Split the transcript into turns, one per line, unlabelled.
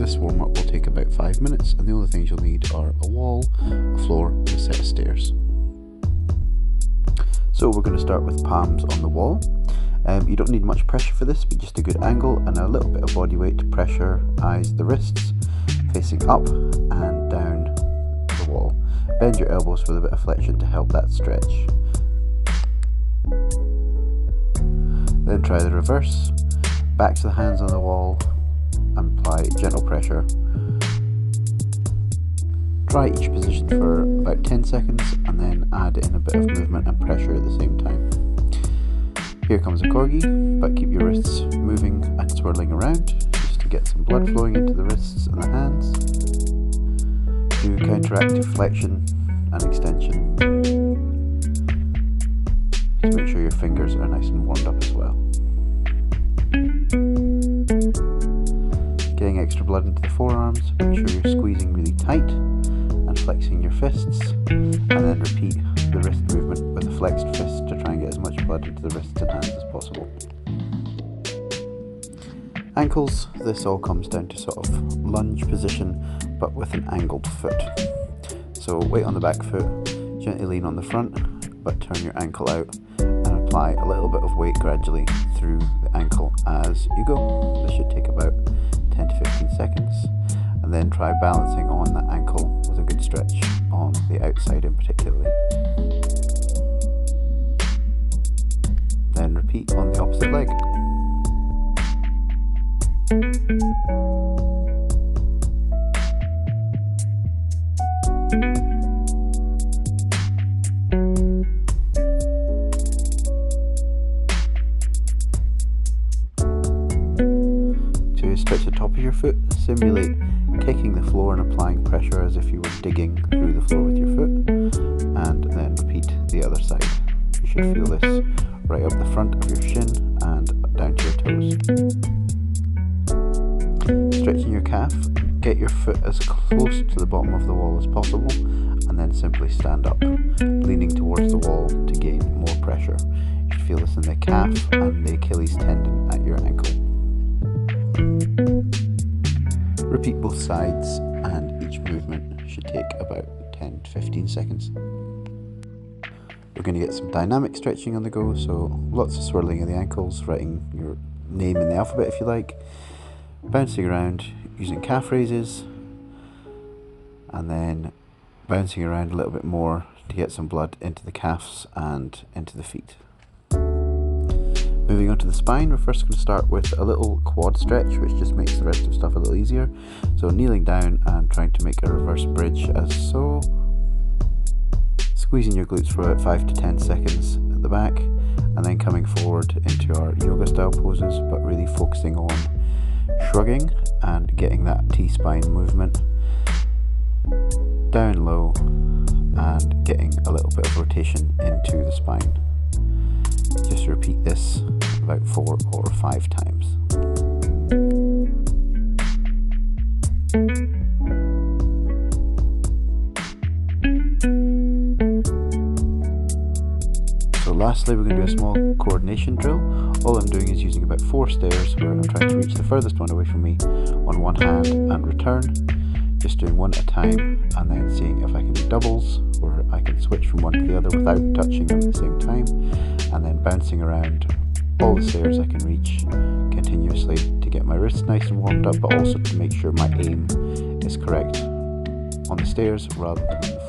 This warm-up will take about 5 minutes, and the only things you'll need are a wall, a floor, and a set of stairs. So we're going to start with palms on the wall. You don't need much pressure for this, but just a good angle and a little bit of body weight to pressurize the wrists, facing up and down the wall. Bend your elbows with a bit of flexion to help that stretch. Then try the reverse. Back to the hands on the wall and apply gentle pressure. Try each position for about 10 seconds and then add in a bit of movement and pressure at the same time. Here comes a corgi, but keep your wrists moving and swirling around just to get some blood flowing into the wrists and the hands. Do counteractive flexion and extension to make sure your fingers are nice and warmed up as well. Getting extra blood into the forearms, make sure you're squeezing really tight and flexing your fists, and then repeat the wrist movement with a flexed fist to try and get as much blood into the wrists and hands as possible. Ankles, this all comes down to sort of lunge position but with an angled foot. So weight on the back foot, gently lean on the front but turn your ankle out and apply a little bit of weight gradually through the ankle as you go. This should take about 10 to 15 seconds, and then try balancing on that ankle with a good stretch on the outside in particular. Then repeat on the opposite leg. To stretch the top of your foot, simulate kicking the floor and applying pressure as if you were digging through the floor with your foot, and then repeat the other side. You should feel this right up the front of your shin and down to your toes. Stretching your calf, get your foot as close to the bottom of the wall as possible, and then simply stand up, leaning towards the wall to gain more pressure. You should feel this in the calf and the Achilles tendon at your ankle. Repeat both sides, and each movement should take about 10 to 15 seconds. We're going to get some dynamic stretching on the go, so lots of swirling of the ankles, writing your name in the alphabet if you like, bouncing around using calf raises, and then bouncing around a little bit more to get some blood into the calves and into the feet. Moving on to the spine, we're first going to start with a little quad stretch, which just makes the rest of stuff a little easier. So kneeling down and trying to make a reverse bridge as so. Squeezing your glutes for about 5 to 10 seconds at the back, and then coming forward into our yoga style poses, but really focusing on shrugging and getting that T-spine movement. Down low and getting a little bit of rotation into the spine. Just repeat this about 4 or 5 times. So lastly, we're going to do a small coordination drill. All I'm doing is using about 4 stairs where I'm trying to reach the furthest one away from me on one hand and return. Just doing one at a time, and then seeing if I can do doubles where I can switch from one to the other without touching them at the same time, and then bouncing around all the stairs I can reach continuously to get my wrists nice and warmed up, but also to make sure my aim is correct on the stairs rather than on the